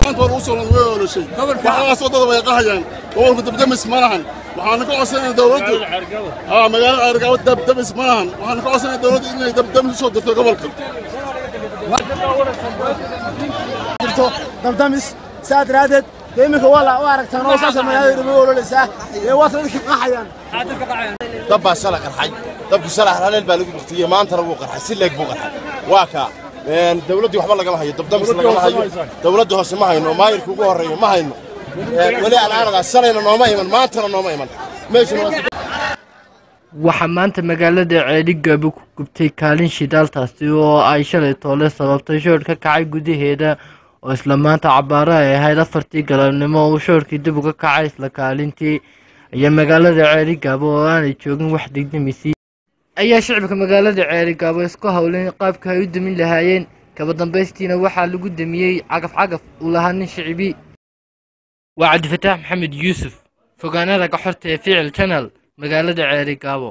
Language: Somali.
أنت والوصول ولا شيء. وأنا صوتي بيقهجن. هو كنت بدمس مالهن. وأنا كأصلا دولتي. مجال أرجع دمس مالهن. وأنا كأصلا دولتي إني دمس صوتي قبلكم. دمس ساد رادد ديمك والله واركتان oo saas ma yiraahdo ee wasadka qaxayaan dabba shalay qarxay dabki shalay halal baa lagu bixiyay maanta lagu qarxay si leeg buu qarxay waa ka dawladdu waxba laga hayo dabdam laga hayo dawladdu hoose ma hayno maayirku ugu horeeyo ma hayno wali anaga salayna nooma iman maanta nooma iman meesha waxa maanta magaalada Ceeligaabo ku gubtay kaalin shidaaltaasi oo ay shalay toole sababtay shoor ka kacay gudaheeda oo isla maanta cabaara ay ahayd 4 galabnimo oo shoorkii dib uga kacay isla kaalintii ayaa magaalada Ceeligaabo oo aanay joogin wax degdemisi ayaa shacabka magaalada Ceeligaabo isku hawleen qaabka ay u damin lahaayeen kaba dambaystiina waxa lagu damiyay cagaf u lahayn shacbi وعبد الفتاح محمد يوسف فوقانا لك حرت فعل channel magaalada Ceeligaabo